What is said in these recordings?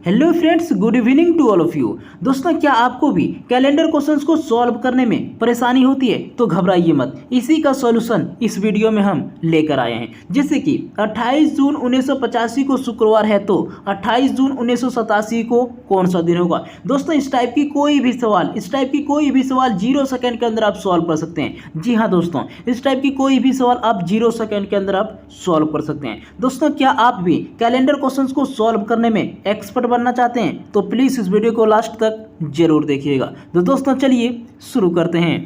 Hello friends, good evening to all of you. दोस्तों, क्या आपको भी कैलेंडर क्वेश्चंस को सॉल्व करने में परेशानी होती है तो घबराइए मत। इसी का सॉल्यूशन इस वीडियो में हम लेकर आए हैं। जैसे कि 28 जून 1985 को शुक्रवार है तो 28 जून 1987 को कौन सा दिन होगा। दोस्तों, इस टाइप की कोई भी सवाल 0 सेकंड के अंदर आप सॉल्व कर सकते हैं। जी हाँ दोस्तों, इस टाइप की कोई भी सवाल आप 0 सेकंड के अंदर आप सॉल्व कर सकते हैं। दोस्तों, क्या आप भी कैलेंडर क्वेश्चंस को सॉल्व करने में एक्सपर्ट बनना चाहते हैं तो प्लीज़ इस वीडियो को लास्ट तक जरूर देखिएगा। तो दोस्तों, चलिए शुरू करते हैं।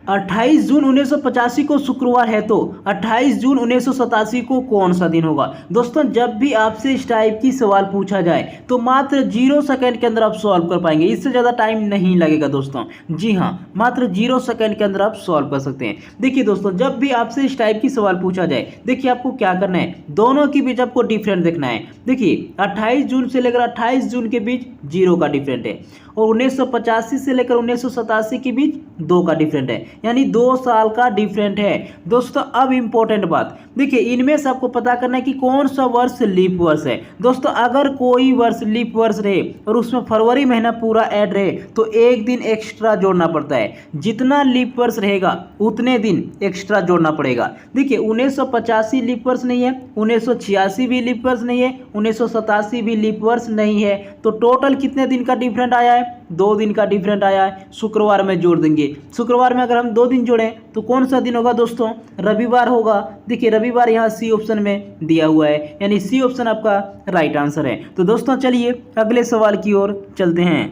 28 जून 1985 को शुक्रवार है तो 28 जून 1987 को कौन सा दिन होगा। दोस्तों, जब भी आपसे इस टाइप की सवाल पूछा जाए तो मात्र 0 सेकंड के अंदर आप सॉल्व कर पाएंगे। इससे ज़्यादा टाइम नहीं लगेगा दोस्तों। जी हाँ, मात्र 0 सेकंड के अंदर आप सॉल्व कर सकते हैं। देखिए दोस्तों, जब भी आपसे इस टाइप की सवाल पूछा जाए, देखिए आपको क्या करना है, दोनों के बीच आपको डिफरेंट देखना है। देखिए 28 जून से लेकर 28 जून के बीच 0 का डिफरेंट है और 1985 से लेकर 1987 के बीच 2 का डिफरेंट है, यानी 2 साल का डिफरेंट है। दोस्तों, अब इंपॉर्टेंट बात, देखिए इनमें से आपको पता करना है कि कौन सा वर्ष लीप वर्ष है। दोस्तों, अगर कोई वर्ष लीप वर्ष रहे और उसमें फरवरी महीना पूरा ऐड रहे तो एक दिन एक्स्ट्रा जोड़ना पड़ता है। जितना लीप वर्ष रहेगा उतने दिन एक्स्ट्रा जोड़ना पड़ेगा। देखिए 1985 लीप वर्ष नहीं है, 1986 भी लीप वर्ष नहीं है, 1987 भी लीप वर्ष नहीं है, तो टोटल कितने दिन का डिफरेंट आया है? 2 दिन का डिफरेंट आया है। शुक्रवार में जोड़ देंगे। शुक्रवार में अगर हम 2 दिन जोड़ें तो कौन सा दिन होगा दोस्तों? रविवार होगा। देखिए रविवार यहाँ सी ऑप्शन में दिया हुआ है, यानी सी ऑप्शन आपका राइट आंसर है। तो दोस्तों, चलिए अगले सवाल की ओर चलते हैं।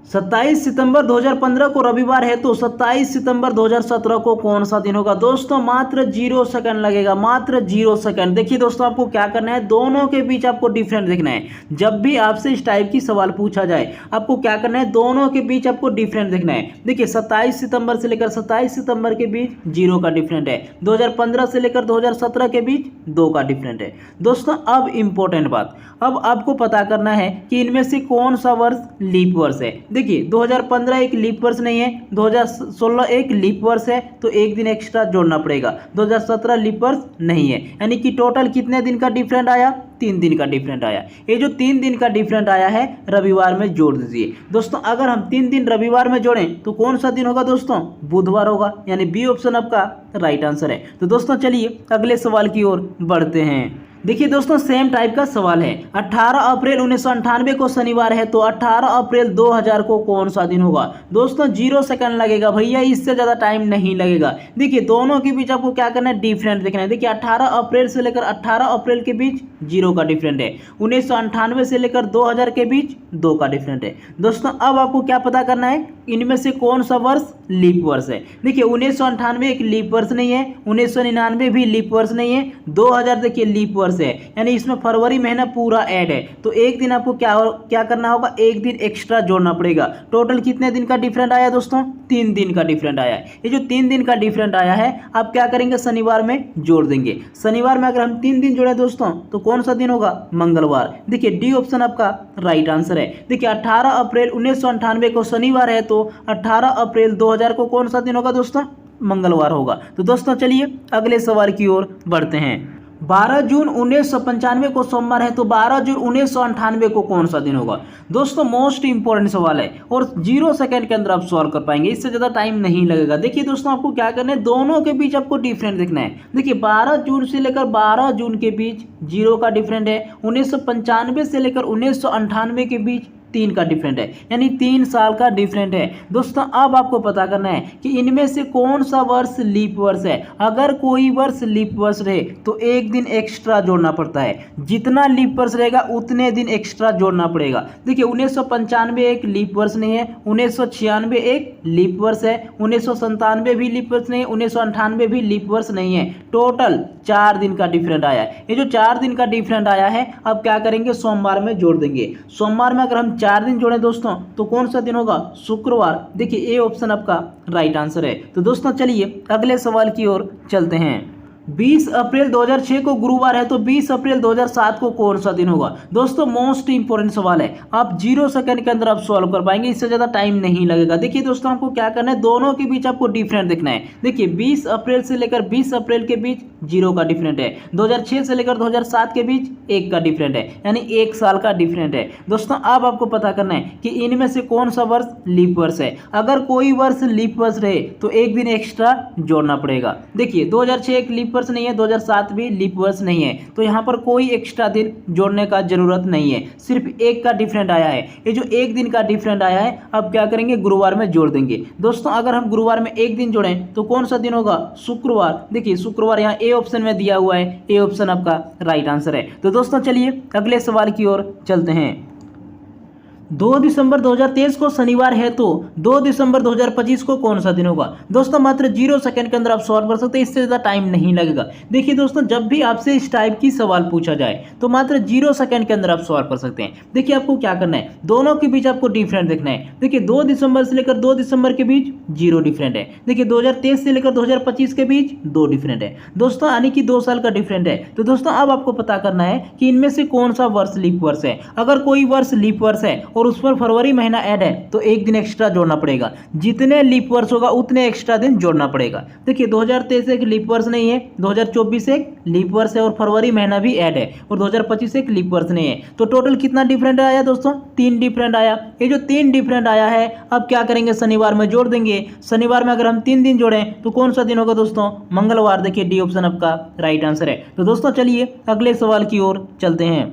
27 सितंबर 2015 को रविवार है तो 27 सितंबर 2017 को कौन सा दिन होगा। दोस्तों, मात्र 0 सेकंड लगेगा, मात्र 0 सेकंड। देखिए दोस्तों, आपको क्या करना है, दोनों के बीच आपको डिफरेंट देखना है। जब भी आपसे इस टाइप की सवाल पूछा जाए, आपको क्या करना है, दोनों के बीच आपको डिफरेंट देखना है। देखिए 27 सितंबर से लेकर 27 सितंबर के बीच 0 का डिफरेंट है, 2015 से लेकर 2017 के बीच 2 का डिफरेंट है। दोस्तों, अब इंपॉर्टेंट बात, अब आपको पता करना है कि इनमें से कौन सा वर्ष लीप वर्ष है। देखिए 2015 एक लीप वर्ष नहीं है, 2016 एक लीप वर्ष है तो एक दिन एक्स्ट्रा जोड़ना पड़ेगा, 2017 लीप वर्ष नहीं है, यानी कि टोटल कितने दिन का डिफरेंट आया? 3 दिन का डिफरेंट आया। ये जो 3 दिन का डिफरेंट आया है रविवार में जोड़ दीजिए। दोस्तों, अगर हम 3 दिन रविवार में जोड़ें तो कौन सा दिन होगा दोस्तों? बुधवार होगा, यानी बी ऑप्शन आपका राइट आंसर है। तो दोस्तों, चलिए अगले सवाल की ओर बढ़ते हैं। देखिए दोस्तों, सेम टाइप का सवाल है। 18 अप्रैल 1998 को शनिवार है तो 18 अप्रैल 2000 को कौन सा दिन होगा। दोस्तों, 0 सेकंड लगेगा भैया, इससे ज़्यादा टाइम नहीं लगेगा। देखिए दोनों के बीच आपको क्या करना है, डिफरेंट देखना है। देखिए 18 अप्रैल से लेकर 18 अप्रैल के बीच 0 का डिफरेंट है, 1998 से लेकर 2000 के बीच 2 का डिफरेंट है। दोस्तों, अब आपको क्या पता करना है, इनमें से कौन सा वर्ष लीप वर्ष है। देखिए 1998 एक लीप वर्ष नहीं है, 1999 भी लीप वर्ष नहीं है, 2000 देखिए लीप वर्ष है, यानी इसमें फरवरी महीना पूरा ऐड है तो एक दिन आपको क्या करना होगा, एक दिन एक्स्ट्रा जोड़ना पड़ेगा। टोटल कितने दिन का डिफरेंट आया दोस्तों? 3 दिन का डिफरेंट आया है। ये जो 3 दिन का डिफरेंट आया है, आप क्या करेंगे, शनिवार में जोड़ देंगे। शनिवार में अगर हम 3 दिन जोड़े दोस्तों तो कौन सा दिन होगा? मंगलवार। देखिए डी ऑप्शन आपका राइट आंसर है। देखिए 18 अप्रैल 1998 को शनिवार है तो 18 अप्रैल 2000 को कौन सा दिन होगा दोस्तों? मंगलवार होगा। तो दोस्तों, चलिए अगले सवाल की ओर बढ़ते हैं। 12 जून 1995 को सोमवार है तो 12 जून 1998 को कौन सा दिन होगा। दोस्तों, मोस्ट इंपॉर्टेंट सवाल है और 0 सेकंड के अंदर आप सॉल्व कर पाएंगे, इससे ज़्यादा टाइम नहीं लगेगा। देखिए दोस्तों, आपको क्या करना है, दोनों के बीच आपको डिफरेंट देखना है। देखिए 12 जून से लेकर 12 जून के बीच 0 का डिफरेंट है, 1995 से लेकर 1998 के बीच 3 का डिफरेंट है, यानी 3 साल का डिफरेंट है। दोस्तों, अब आपको पता करना है कि इनमें से कौन सा वर्ष लीप वर्ष है। अगर कोई वर्ष लीप वर्ष रहे तो एक दिन एक्स्ट्रा जोड़ना पड़ता है, जितना लीप वर्ष रहेगा उतने दिन एक्स्ट्रा जोड़ना पड़ेगा। देखिए 1995 एक लीप वर्ष नहीं है, 1996 एक लीप वर्ष है, 1997 भी लीप वर्ष नहीं है, 1998 भी लीप वर्ष नहीं है। टोटल 4 दिन का डिफरेंट आया है। ये जो 4 दिन का डिफरेंट आया है, अब क्या करेंगे, सोमवार में जोड़ देंगे। सोमवार में अगर हम 4 दिन जोड़े दोस्तों तो कौन सा दिन होगा? शुक्रवार। देखिए ए ऑप्शन आपका राइट आंसर है। तो दोस्तों, चलिए अगले सवाल की ओर चलते हैं। 20 अप्रैल 2006 को गुरुवार है तो 20 अप्रैल 2007 को कौन सा दिन होगा? दोस्तों मोस्ट इंपॉर्टेंट सवाल है, आप 0 सेकंड के अंदर आप सॉल्व कर पाएंगे, इससे ज़्यादा टाइम नहीं लगेगा। देखिए दोस्तों आपको क्या करना है, दोनों के बीच आपको डिफरेंट देखना है। देखिए 20 अप्रैल से लेकर 20 अप्रैल के बीच 0 का डिफरेंट है, 2006 से लेकर 2007 के बीच 1 का डिफरेंट है, यानी 1 साल का डिफरेंट है। दोस्तों अब आपको पता करना है कि इनमें से कौन सा वर्ष लीप वर्ष है। अगर कोई वर्ष लीप वर्ष रहे तो एक दिन एक्स्ट्रा जोड़ना पड़ेगा। देखिए 2006 एक लीप वर्ष नहीं है, 2007 भी लीप वर्ष नहीं है, तो यहाँ पर कोई एक्स्ट्रा दिन जोड़ने का जरूरत नहीं है, सिर्फ 1 का डिफरेंट आया है। ये जो 1 दिन का डिफरेंट आया है अब क्या करेंगे, गुरुवार में जोड़ देंगे। दोस्तों अगर हम गुरुवार में 1 दिन जोड़ें तो कौन सा दिन होगा, शुक्रवार। देखिए शुक्रवार यहाँ ए ऑप्शन में दिया हुआ है, ए ऑप्शन आपका राइट आंसर है। तो दोस्तों चलिए अगले सवाल की ओर चलते हैं। 2 दिसंबर 2023 को शनिवार है तो 2 दिसंबर 2025 को कौन सा दिन होगा? दोस्तों मात्र 0 सेकंड के अंदर आप सॉल्व कर सकते हैं, इससे ज़्यादा टाइम नहीं लगेगा। देखिए दोस्तों जब भी आपसे इस टाइप की सवाल पूछा जाए तो मात्र 0 सेकंड के अंदर आप सॉल्व कर सकते हैं। देखिए आपको क्या करना है, दोनों के बीच आपको डिफरेंट देखना है। देखिए 2 दिसंबर से लेकर 2 दिसंबर के बीच 0 डिफरेंट है। देखिए 2023 से लेकर 2025 के बीच 2 डिफरेंट है दोस्तों, यानी कि 2 साल का डिफरेंट है। तो दोस्तों अब आपको पता करना है कि इनमें से कौन सा वर्ष लीप वर्ष है। अगर कोई वर्ष लीप वर्ष है और उस पर फरवरी महीना ऐड है तो एक दिन एक्स्ट्रा जोड़ना पड़ेगा। जितने लीप वर्ष होगा उतने एक्स्ट्रा दिन जोड़ना पड़ेगा। देखिए 2023 एक लीप वर्ष नहीं है, 2024 एक लीप वर्ष है और फरवरी महीना भी ऐड है, और 2025 एक लीप वर्ष नहीं है। तो टोटल कितना डिफरेंट आया दोस्तों, 3 डिफरेंट आया। ये जो 3 डिफरेंट आया है अब क्या करेंगे, शनिवार में जोड़ देंगे। शनिवार में अगर हम 3 दिन जोड़ें तो कौन सा दिन होगा दोस्तों, मंगलवार। देखिए डी ऑप्शन आपका राइट आंसर है। तो दोस्तों चलिए अगले सवाल की ओर चलते हैं।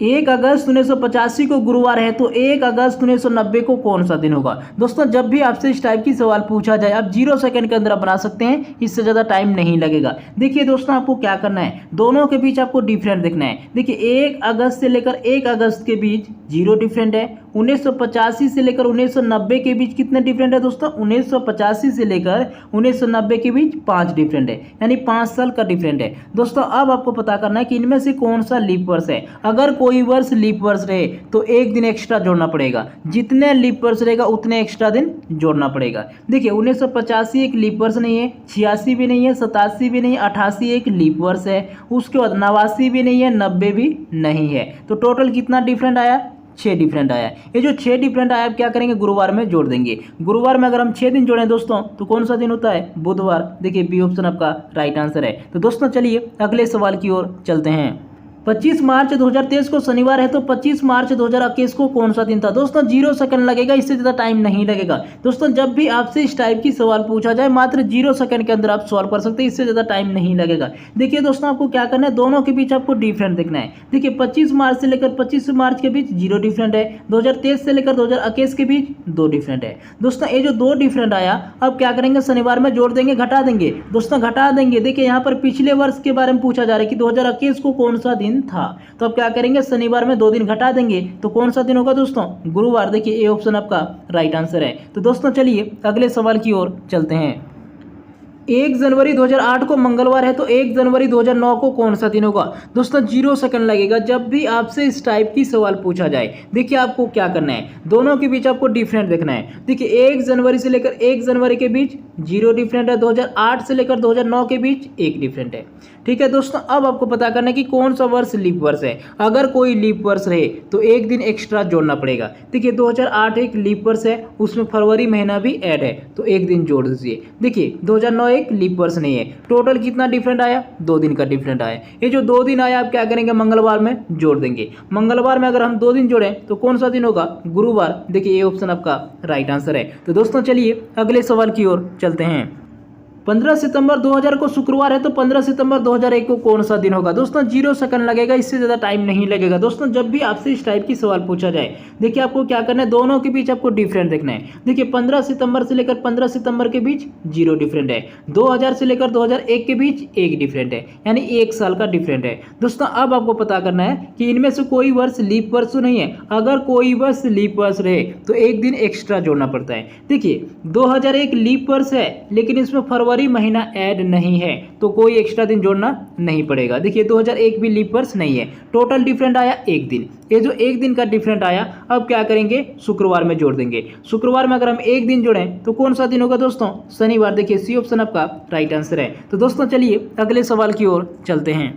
1 अगस्त 1985 को गुरुवार है तो 1 अगस्त 1990 को कौन सा दिन होगा? दोस्तों जब भी आपसे इस टाइप की सवाल पूछा जाए आप 0 सेकंड के अंदर आप बना सकते हैं, इससे ज़्यादा टाइम नहीं लगेगा। देखिए दोस्तों आपको क्या करना है, दोनों के बीच आपको डिफरेंट देखना है। देखिए 1 अगस्त से लेकर 1 अगस्त के बीच 0 डिफरेंट है। 1985 से लेकर 1990 के बीच कितने डिफरेंट है दोस्तों, 1985 से लेकर 1990 के बीच 5 डिफरेंट है, यानी 5 साल का डिफरेंट है। दोस्तों अब आपको पता करना है कि इनमें से कौन सा लीप वर्ष है। अगर कोई वर्ष लीप वर्ष रहे तो एक दिन एक्स्ट्रा जोड़ना पड़ेगा, जितने लीप वर्ष रहेगा उतने एक्स्ट्रा दिन जोड़ना पड़ेगा। देखिए 1985 एक लीप वर्ष नहीं है, 86 भी नहीं है, 87 भी नहीं है, 88 एक लीप वर्ष है, उसके बाद 89 भी नहीं है, 90 भी नहीं है। तो टोटल कितना डिफरेंट आया, 6 डिफरेंट आया। ये जो 6 डिफरेंट आया आप क्या करेंगे, गुरुवार में जोड़ देंगे। गुरुवार में अगर हम 6 दिन जोड़ें दोस्तों तो कौन सा दिन होता है, बुधवार। देखिए बी ऑप्शन आपका राइट आंसर है। तो दोस्तों चलिए अगले सवाल की ओर चलते हैं। 25 मार्च 2023 को शनिवार है तो 25 मार्च 2021 को कौन सा दिन था? दोस्तों 0 सेकंड लगेगा, इससे ज़्यादा टाइम नहीं लगेगा। दोस्तों जब भी आपसे इस टाइप की सवाल पूछा जाए मात्र 0 सेकंड के अंदर आप सॉल्व कर सकते हैं, इससे ज़्यादा टाइम नहीं लगेगा। देखिए दोस्तों आपको क्या करना है, दोनों के बीच आपको डिफरेंट देखना है। देखिए 25 मार्च से लेकर 25 मार्च के बीच 0 डिफरेंट है, 2023 से लेकर 2021 के बीच 2 डिफरेंट है। दोस्तों ये जो 2 डिफरेंट आया अब क्या करेंगे, शनिवार में जोड़ देंगे, घटा देंगे। दोस्तों घटा देंगे। देखिए यहाँ पर पिछले वर्ष के बारे में पूछा जा रहा है कि 2021 को कौन सा दिन था, तो अब क्या करेंगे, शनिवार में 2 दिन घटा देंगे तो कौन सा दिन होगा दोस्तों, गुरुवार। देखिए ए ऑप्शन आपका राइट आंसर है। तो दोस्तों चलिए अगले सवाल की ओर चलते हैं। 1 जनवरी 2008 को मंगलवार है तो 1 जनवरी 2009 को कौन सा दिन होगा? दोस्तों 0 सेकंड लगेगा जब भी आपसे इस टाइप की सवाल पूछा जाए। देखिए आपको क्या करना है, दोनों के बीच आपको डिफरेंट देखना है। देखिए 1 जनवरी से लेकर 1 जनवरी के बीच 0 डिफरेंट है, 2008 से लेकर 2009 के बीच 1 डिफरेंट है। ठीक है दोस्तों अब आपको पता करना है कि कौन सा वर्ष लीप वर्ष है। अगर कोई लीप वर्ष रहे तो एक दिन एक्स्ट्रा जोड़ना पड़ेगा। देखिए 2008 एक लीप वर्ष है, उसमें फरवरी महीना भी ऐड है तो एक दिन जोड़ दीजिए। देखिए 2009 एक लीप वर्ष नहीं है। टोटल कितना डिफरेंट आया, 2 दिन का डिफरेंट आया। ये जो 2 दिन आया आप क्या करेंगे, मंगलवार में जोड़ देंगे। मंगलवार में अगर हम 2 दिन जोड़ें तो कौन सा दिन होगा, गुरुवार। देखिए ये ऑप्शन आपका राइट आंसर है। तो दोस्तों चलिए अगले सवाल की ओर चलते हैं। 15 सितंबर 2000 को शुक्रवार है तो 15 सितंबर 2001 को कौन सा दिन होगा? दोस्तों 0 सेकंड लगेगा, इससे ज़्यादा टाइम नहीं लगेगा। दोस्तों जब भी आपसे इस टाइप की सवाल पूछा जाए देखिए आपको क्या करना है, दोनों के बीच आपको डिफरेंट देखना है। देखिए 15 सितंबर से लेकर 15 सितंबर के बीच 0 डिफरेंट है, 2000 से लेकर 2001 के बीच 1 डिफरेंट है, यानी 1 साल का डिफरेंट है। दोस्तों अब आपको पता करना है कि इनमें से कोई वर्ष लीप वर्ष तो नहीं है। अगर कोई वर्ष लीप वर्ष रहे तो एक दिन एक्स्ट्रा जोड़ना पड़ता है। देखिए 2001 लीप वर्ष है लेकिन इसमें फरवरी फरवरी महीना ऐड नहीं है तो कोई एक्स्ट्रा दिन जोड़ना नहीं पड़ेगा। देखिए 2001 भी लीप वर्ष नहीं है, टोटल डिफरेंट आया एक दिन। ये जो एक दिन का डिफरेंट आया, अब क्या करेंगे, शुक्रवार में जोड़ देंगे। शुक्रवार में अगर हम एक दिन जोड़ें तो कौन सा दिन होगा दोस्तों, शनिवार। देखिए सी ऑप्शन आपका राइट आंसर है। तो दोस्तों चलिए अगले सवाल की ओर चलते हैं।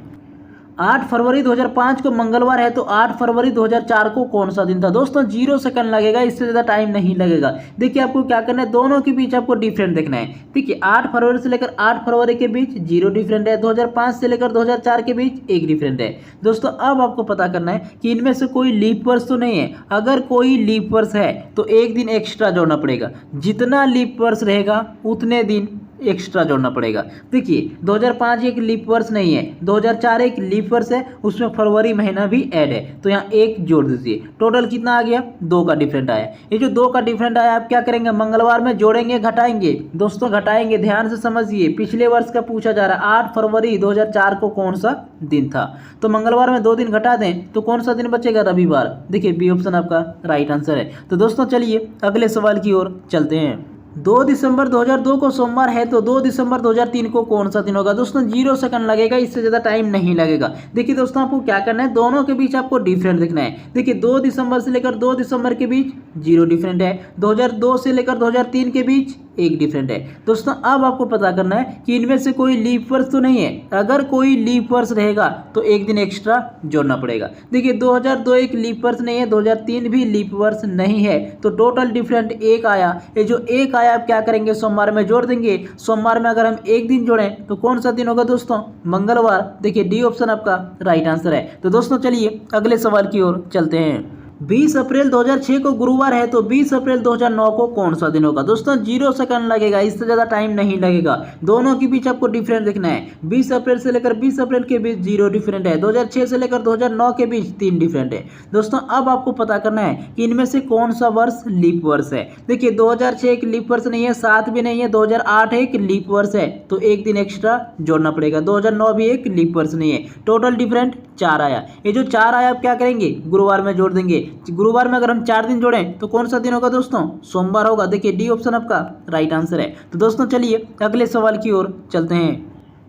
8 फरवरी 2005 को मंगलवार है तो 8 फरवरी 2004 को कौन सा दिन था। दोस्तों 0 सेकंड लगेगा, इससे ज़्यादा टाइम नहीं लगेगा। देखिए आपको क्या करना है, दोनों के बीच आपको डिफरेंट देखना है। देखिए 8 फरवरी से लेकर 8 फरवरी के बीच 0 डिफरेंट है, 2005 से लेकर 2004 के बीच 1 डिफरेंट है। दोस्तों अब आपको पता करना है कि इनमें से कोई लीप वर्ष तो नहीं है। अगर कोई लीप वर्ष है तो एक दिन एक्स्ट्रा जोड़ना पड़ेगा। जितना लीप वर्ष रहेगा उतने दिन एक्स्ट्रा जोड़ना पड़ेगा। देखिए 2005 एक लीप वर्ष नहीं है, 2004 एक लीप वर्ष है, उसमें फरवरी महीना भी ऐड है, तो यहाँ एक जोड़ दीजिए। टोटल कितना आ गया, 2 का डिफरेंट आया। ये जो 2 का डिफरेंट आया आप क्या करेंगे, मंगलवार में जोड़ेंगे घटाएंगे। दोस्तों घटाएंगे, ध्यान से समझिए, पिछले वर्ष का पूछा जा रहा है 8 फरवरी 2004 को कौन सा दिन था। तो मंगलवार में 2 दिन घटा दें तो कौन सा दिन बचेगा, रविवार। देखिए बी ऑप्शन आपका राइट आंसर है। तो दोस्तों चलिए अगले सवाल की ओर चलते हैं। 2 दिसंबर 2002 को सोमवार है तो 2 दिसंबर 2003 को कौन सा दिन होगा। दोस्तों 0 सेकंड लगेगा, इससे ज़्यादा टाइम नहीं लगेगा। देखिए दोस्तों आपको क्या करना है, दोनों के बीच आपको डिफरेंट देखना है। देखिए 2 दिसंबर से लेकर 2 दिसंबर के बीच 0 डिफरेंट है, 2002 से लेकर 2003 के बीच 1 डिफरेंट है। दोस्तों अब आपको पता करना है कि इनमें से कोई लीप वर्ष तो नहीं है। अगर कोई लीप वर्ष रहेगा तो एक दिन एक्स्ट्रा जोड़ना पड़ेगा। देखिए 2002 एक लीप वर्ष नहीं है, 2003 भी लीप वर्ष नहीं है, तो टोटल डिफरेंट 1 आया। ये जो 1 आया आप क्या करेंगे, सोमवार में जोड़ देंगे। सोमवार में अगर हम एक दिन जोड़ें तो कौन सा दिन होगा दोस्तों, मंगलवार। देखिए डी ऑप्शन आपका राइट आंसर है। तो दोस्तों चलिए अगले सवाल की ओर चलते हैं। 20 अप्रैल 2006 को गुरुवार है तो 20 अप्रैल 2009 को कौन सा दिन होगा। दोस्तों 0 सेकंड लगेगा, इससे ज़्यादा टाइम नहीं लगेगा। दोनों के बीच आपको डिफरेंट देखना है। 20 अप्रैल से लेकर 20 अप्रैल के बीच 0 डिफरेंट है, 2006 से लेकर 2009 के बीच 3 डिफरेंट है। दोस्तों अब आपको पता करना है कि इनमें से कौन सा वर्ष लीप वर्ष है। देखिए 2006 एक लीप वर्ष नहीं है, 7 भी नहीं है, 2008 एक लीप वर्ष है, तो एक दिन एक्स्ट्रा जोड़ना पड़ेगा। 2009 भी एक लीप वर्ष नहीं है, टोटल डिफरेंट 4 आया। ये जो 4 आया आप क्या करेंगे, गुरुवार में जोड़ देंगे। गुरुवार में अगर हम 4 दिन जोड़ें तो कौन सा दिन होगा दोस्तों, सोमवार होगा। देखिए डी ऑप्शन आपका राइट आंसर है। तो दोस्तों चलिए अगले सवाल की ओर चलते हैं।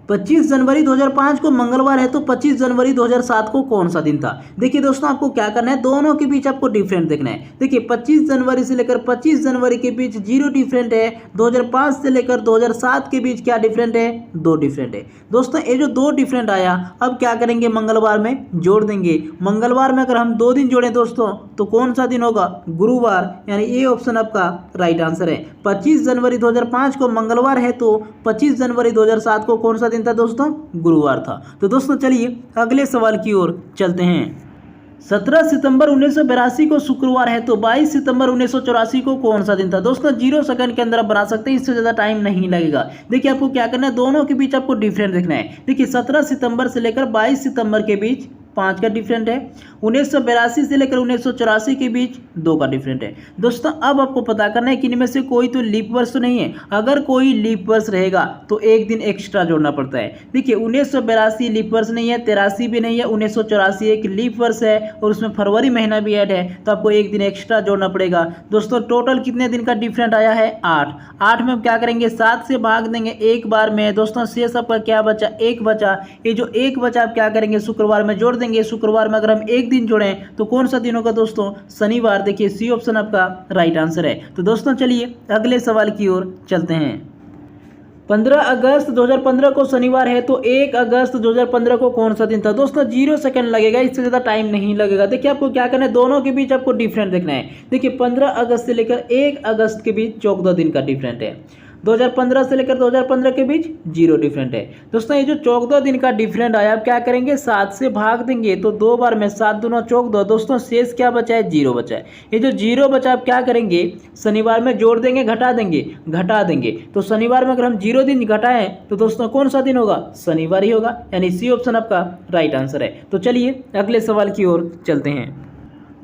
25 जनवरी 2005 को मंगलवार है तो 25 जनवरी 2007 को कौन सा दिन था। देखिए दोस्तों आपको क्या करना है, दोनों के बीच आपको डिफरेंट देखना है। देखिए 25 जनवरी से लेकर 25 जनवरी के बीच 0 डिफरेंट है, 2005 से लेकर 2007 के बीच क्या डिफरेंट है, 2 डिफरेंट है। दोस्तों ये जो 2 डिफरेंट आया अब क्या करेंगे, मंगलवार में जोड़ देंगे। मंगलवार में अगर हम 2 दिन जोड़ें दोस्तों तो कौन सा दिन होगा, गुरुवार, यानी ये ऑप्शन आपका राइट आंसर है। 25 जनवरी 2005 को मंगलवार है तो 25 जनवरी 2007 को कौन सा दिन था दोस्तों, गुरुवार था। तो दोस्तों चलिए अगले सवाल की ओर चलते हैं। 17 सितंबर 1982 को शुक्रवार है तो 22 सितंबर 1984 को कौन सा दिन था। दोस्तों 0 सेकंड के अंदर आप बना सकते हैं, इससे ज़्यादा टाइम नहीं लगेगा। देखिए आपको क्या करना है, दोनों के बीच आपको डिफरेंट देखना है। देखिए 17 सितंबर से लेकर 22 सितंबर के बीच 5 का डिफरेंट है, 1982 से लेकर 1984 के बीच 2 का डिफरेंट है। दोस्तों अब आपको पता करना है कि इनमें से कोई तो लीप वर्ष तो नहीं है। अगर कोई लीप वर्ष रहेगा तो एक दिन एक्स्ट्रा जोड़ना पड़ता है। देखिए 1982 लीप वर्ष नहीं है, 83 भी नहीं है, 1984 एक लीप वर्ष है और उसमें फरवरी महीना भी ऐड है, तो आपको एक दिन एक्स्ट्रा जोड़ना पड़ेगा। दोस्तों टोटल कितने दिन का डिफरेंट आया है, 8। 8 में हम क्या करेंगे, 7 से भाग देंगे एक बार में। दोस्तों शेष आपका क्या बचा, 1 बचा। ये जो 1 बचा आप क्या करेंगे, शुक्रवार में जोड़ देंगे। शुक्रवार में अगर हम एक दिन जोड़ें तो कौन सा दिन होगा दोस्तों, शनिवार। देखिए सी ऑप्शन आपका राइट आंसर है। तो दोस्तों चलिए अगले सवाल की ओर चलते हैं। 15 अगस्त 2015 को शनिवार है तो 1 अगस्त 2015 को कौन सा दिन था। दोस्तों 0 सेकंड लगेगा, इससे ज़्यादा टाइम नहीं लगेगा। देखिए आपको क्या करना है, दोनों के बीच आपको डिफरेंट देखना है। देखिए 15 अगस्त से लेकर 1 अगस्त के बीच 14 दिन का डिफरेंट है, 2015 से लेकर 2015 के बीच 0 डिफरेंट है। दोस्तों ये जो 14 दिन का डिफरेंट आया आप क्या करेंगे, 7 से भाग देंगे तो 2 बार में 7 दूना 14। दोस्तों शेष क्या बचा है, 0 बचा है। ये जो 0 बचा आप क्या करेंगे, शनिवार में जोड़ देंगे, घटा देंगे। तो शनिवार में अगर हम 0 दिन घटाएं तो दोस्तों कौन सा दिन होगा, शनिवार ही होगा, यानी सी ऑप्शन आपका राइट आंसर है। तो चलिए अगले सवाल की ओर चलते हैं।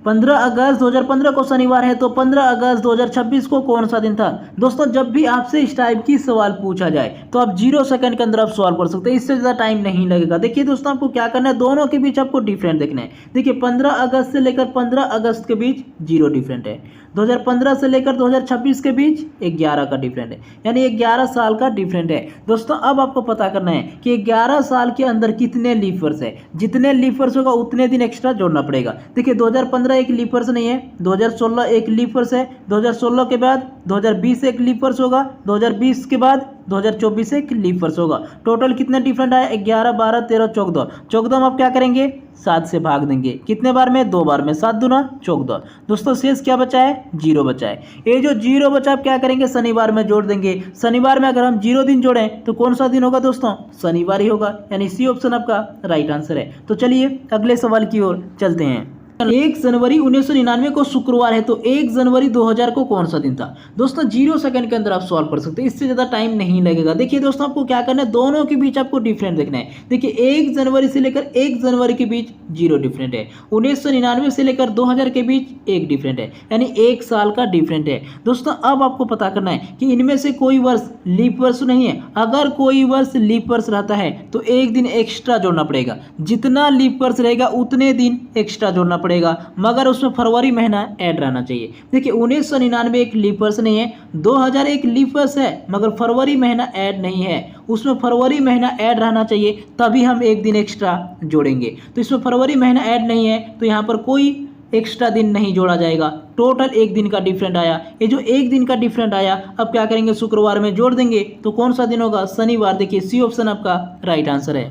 15 अगस्त 2015 को शनिवार है, तो 15 अगस्त 2026 को कौन सा दिन था? दोस्तों जब भी आपसे इस टाइप की सवाल पूछा जाए तो आप 0 सेकंड के अंदर आप सॉल्व कर सकते हैं, इससे ज़्यादा टाइम नहीं लगेगा। देखिए दोस्तों आपको क्या करना है, दोनों के बीच आपको डिफरेंट देखना है। देखिए 15 अगस्त से लेकर 15 अगस्त के बीच 0 डिफरेंट है, 2015 से लेकर 2026 के बीच 11 का डिफरेंट है, यानी 11 साल का डिफरेंट है। दोस्तों अब आपको पता करना है कि 11 साल के अंदर कितने लीप वर्ष है, जितने लीप वर्ष होगा उतने दिन एक्स्ट्रा जोड़ना पड़ेगा। देखिए 2015 एक लीप वर्ष नहीं है, 2016 एक लीप वर्ष है, 2016 के बाद 2020 एक लीप वर्ष होगा, 2020 के बाद 2024 एक लीप वर्ष होगा। टोटल कितने डिफरेंट आया? 11, 12, 13, 14। 14 में आप क्या करेंगे? 7 से भाग देंगे। कितने बार में? 2 बार में। 7 दूना 14। दोस्तों शेष क्या बचा है? 0 बचा है। ये जो 0 बचा आप क्या करेंगे? शनिवार में जोड़ देंगे। शनिवार में अगर हम 0 दिन जोड़ें तो कौन सा दिन होगा दोस्तों? शनिवार ही होगा, यानी सी ऑप्शन आपका राइट आंसर है। तो चलिए अगले सवाल की ओर चलते हैं। 1 जनवरी 1999 को शुक्रवार है, तो 1 जनवरी 2000 को कौन सा दिन था? दोस्तों 0 सेकंड के अंदर आप सॉल्व कर सकते हैं, इससे ज़्यादा टाइम नहीं लगेगा। देखिए दोस्तों आपको क्या करना है, दोनों के बीच आपको डिफरेंट देखना है। देखिए 1 जनवरी से लेकर 1 जनवरी के बीच 0 डिफरेंट है, 1999 से लेकर 2000 के बीच 1 डिफरेंट है, यानी 1 साल का डिफरेंट है। दोस्तों अब आपको पता करना है कि इनमें से कोई वर्ष लीप वर्ष नहीं है। अगर कोई वर्ष लीप वर्ष रहता है तो 1 दिन एक्स्ट्रा जोड़ना पड़ेगा, जितना लीप वर्ष रहेगा उतने दिन एक्स्ट्रा जोड़ना पड़ेगा, मगर उसमें फरवरी महीना ऐड रहना चाहिए। देखिए 1999 एक लीप वर्ष नहीं है, 2000 एक लीप वर्ष है, मगर फरवरी महीना ऐड नहीं है, उसमें फरवरी महीना ऐड रहना चाहिए, तभी हम 1 दिन एक्स्ट्रा जोड़ेंगे। तो इसमें फरवरी महीना ऐड नहीं है तो यहाँ पर कोई एक्स्ट्रा दिन नहीं जोड़ा जाएगा। टोटल 1 दिन का डिफरेंट आया। ये जो 1 दिन का डिफरेंट आया अब क्या करेंगे? शुक्रवार में जोड़ देंगे, तो कौन सा दिन होगा? शनिवार। देखिए सी ऑप्शन आपका राइट आंसर है।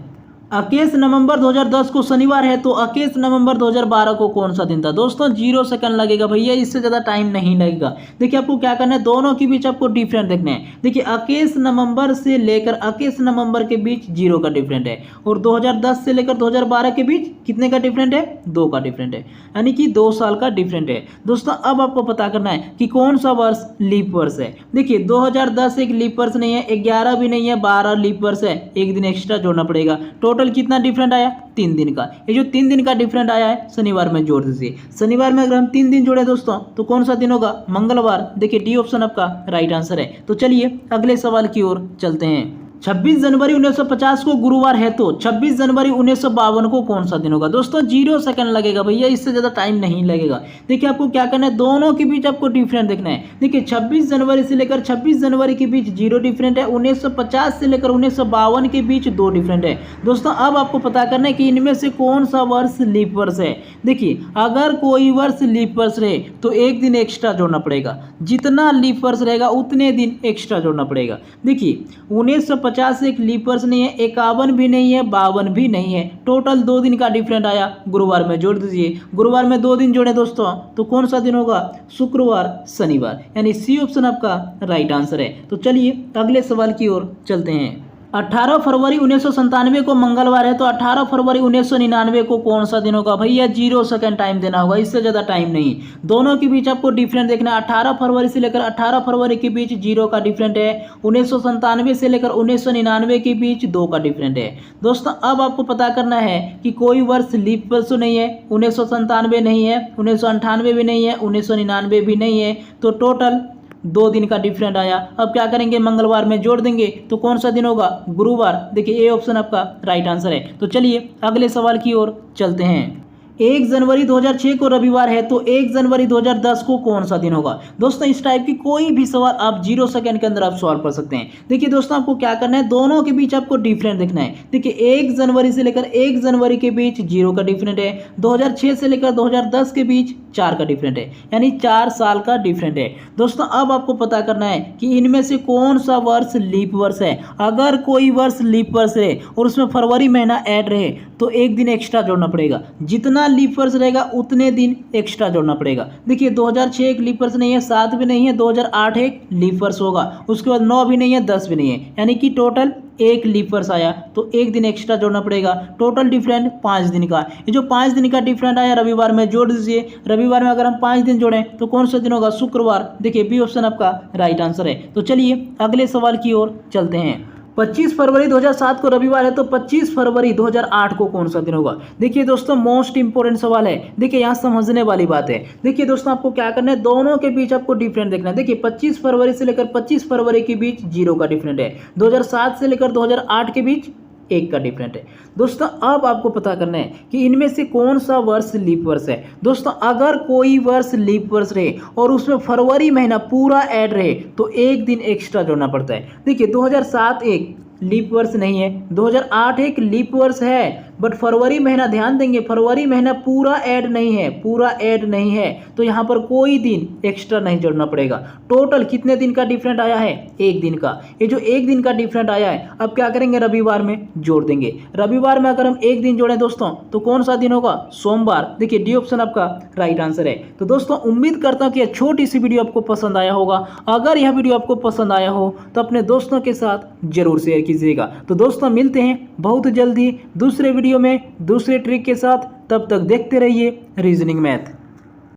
21 नवंबर 2010 को शनिवार है, तो 21 नवंबर 2012 को कौन सा दिन था? दोस्तों 0 सेकंड लगेगा भैया, इससे ज़्यादा टाइम नहीं लगेगा। देखिए आपको क्या करना है, दोनों के बीच आपको डिफरेंट देखना है। देखिए 21 नवंबर से लेकर 21 नवंबर के बीच 0 का डिफरेंट है, और 2010 से लेकर 2012 के बीच कितने का डिफरेंट है? 2 का डिफरेंट है, यानी कि 2 साल का डिफरेंट है। दोस्तों अब आपको पता करना है कि कौन सा वर्ष लीप वर्ष है। देखिए 2010 एक लीप वर्ष नहीं है, 11 भी नहीं है, 12 लीप वर्ष है, 1 दिन एक्स्ट्रा जोड़ना पड़ेगा। टोटल कितना डिफरेंट आया? 3 दिन का। ये जो 3 दिन का डिफरेंट आया है शनिवार में जोड़ दीजिए। शनिवार में अगर हम 3 दिन जोड़े दोस्तों तो कौन सा दिन होगा? मंगलवार। देखिए डी ऑप्शन आपका राइट आंसर है। तो चलिए अगले सवाल की ओर चलते हैं। 26 जनवरी 1950 को गुरुवार है, तो 26 जनवरी 1952 को कौन सा दिन होगा? दोस्तों 0 सेकंड लगेगा भैया, इससे ज़्यादा टाइम नहीं लगेगा। देखिए आपको क्या करना है, दोनों के बीच आपको डिफरेंट देखना है। देखिए 26 जनवरी से लेकर 26 जनवरी के बीच 0 डिफरेंट है, 1950 से लेकर 1952 के बीच 2 डिफरेंट है। दोस्तों अब आपको पता करना है कि इनमें से कौन सा वर्ष लीप वर्ष है। देखिए अगर कोई वर्ष लीप वर्ष रहे तो 1 दिन एक्स्ट्रा जोड़ना पड़ेगा, जितना लीप वर्ष रहेगा उतने दिन एक्स्ट्रा जोड़ना पड़ेगा। देखिए 1950 एक लीप वर्ष नहीं है, 51 भी नहीं है, 52 भी नहीं है। टोटल 2 दिन का डिफरेंट आया, गुरुवार में जोड़ दीजिए। गुरुवार में 2 दिन जोड़े दोस्तों तो कौन सा दिन होगा? शुक्रवार, शनिवार, यानी सी ऑप्शन आपका राइट आंसर है। तो चलिए अगले सवाल की ओर चलते हैं। 18 फरवरी 1997 को मंगलवार है, तो 18 फरवरी 1999 को कौन सा दिन होगा? भैया 0 सेकंड टाइम देना होगा, इससे ज़्यादा टाइम नहीं। दोनों के बीच आपको डिफरेंट देखना है। 18 फरवरी से लेकर 18 फरवरी के बीच 0 का डिफरेंट है, 1997 से लेकर 1999 के बीच 2 का डिफरेंट है। दोस्तों अब आपको पता करना है कि कोई वर्ष लीप वर्ष नहीं है, 1997 नहीं है, 1998 भी नहीं है, 1999 भी नहीं है, तो टोटल 2 दिन का डिफरेंट आया। अब क्या करेंगे? मंगलवार में जोड़ देंगे, तो कौन सा दिन होगा? गुरुवार। देखिए ए ऑप्शन आपका राइट आंसर है। तो चलिए अगले सवाल की ओर चलते हैं। 1 जनवरी 2006 को रविवार है, तो 1 जनवरी 2010 को कौन सा दिन होगा? दोस्तों इस टाइप की कोई भी सवाल आप 0 सेकंड के अंदर आप सॉल्व कर सकते हैं। देखिए दोस्तों आपको क्या करना है, दोनों के बीच आपको डिफरेंट देखना है। देखिए 1 जनवरी से लेकर 1 जनवरी के बीच 0 का डिफरेंट है, 2006 से लेकर 2010 के बीच 4 का डिफरेंट है, यानी 4 साल का डिफरेंट है। दोस्तों अब आपको पता करना है कि इनमें से कौन सा वर्ष लीप वर्ष है। अगर कोई वर्ष लीप वर्ष है और उसमें फरवरी महीना ऐड रहे तो 1 दिन एक्स्ट्रा जोड़ना पड़ेगा, जितना लीप वर्ष रहेगा उतने दिन एक्स्ट्रा जोड़ना पड़ेगा। देखिए 2006 एक लीप वर्ष नहीं है, 7 भी नहीं है, 2008 एक लीप वर्ष होगा, उसके बाद 9 भी नहीं है, 10 भी नहीं है, यानी कि टोटल 1 लीप वर्ष आया, तो 1 दिन एक्स्ट्रा जोड़ना पड़ेगा। टोटल डिफरेंट 5 दिन का। ये जो 5 दिन का डिफरेंट आया रविवार में जोड़ दीजिए। रविवार में अगर हम 5 दिन जोड़ें तो कौन सा दिन होगा? शुक्रवार। देखिए बी ऑप्शन आपका राइट आंसर है। तो चलिए अगले सवाल की ओर चलते हैं। 25 फरवरी 2007 को रविवार है, तो 25 फरवरी 2008 को कौन सा दिन होगा? देखिए दोस्तों, मोस्ट इंपोर्टेंट सवाल है। देखिए यहाँ समझने वाली बात है। देखिए दोस्तों, आपको क्या करना है, दोनों के बीच आपको डिफरेंट देखना है। देखिए 25 फरवरी से लेकर 25 फरवरी के बीच 0 का डिफरेंट है, 2007 से लेकर 2008 के बीच 1 का डिफरेंट है। दोस्तों अब आपको पता करना है कि इनमें से कौन सा वर्ष लीप वर्ष है। दोस्तों अगर कोई वर्ष लीप वर्ष रहे और उसमें फरवरी महीना पूरा ऐड रहे तो 1 दिन एक्स्ट्रा जोड़ना पड़ता है। देखिए 2007 एक लीप वर्ष नहीं है, 2008 एक लीप वर्ष है, बट फरवरी महीना ध्यान देंगे, फरवरी महीना पूरा ऐड नहीं है, पूरा ऐड नहीं है, तो यहाँ पर कोई दिन एक्स्ट्रा नहीं जोड़ना पड़ेगा। टोटल कितने दिन का डिफरेंट आया है? 1 दिन का। ये जो 1 दिन का डिफरेंट आया है, अब क्या करेंगे, रविवार में जोड़ देंगे। रविवार में अगर हम 1 दिन जोड़ें दोस्तों तो कौन सा दिन होगा? सोमवार। देखिए डी ऑप्शन आपका राइट आंसर है। तो दोस्तों उम्मीद करता हूँ कि यह छोटी सी वीडियो आपको पसंद आया होगा। अगर यह वीडियो आपको पसंद आया हो तो अपने दोस्तों के साथ जरूर शेयर कीजिएगा। तो दोस्तों मिलते हैं बहुत जल्दी दूसरे वीडियो में दूसरे ट्रिक के साथ। तब तक देखते रहिए रीजनिंग मैथ।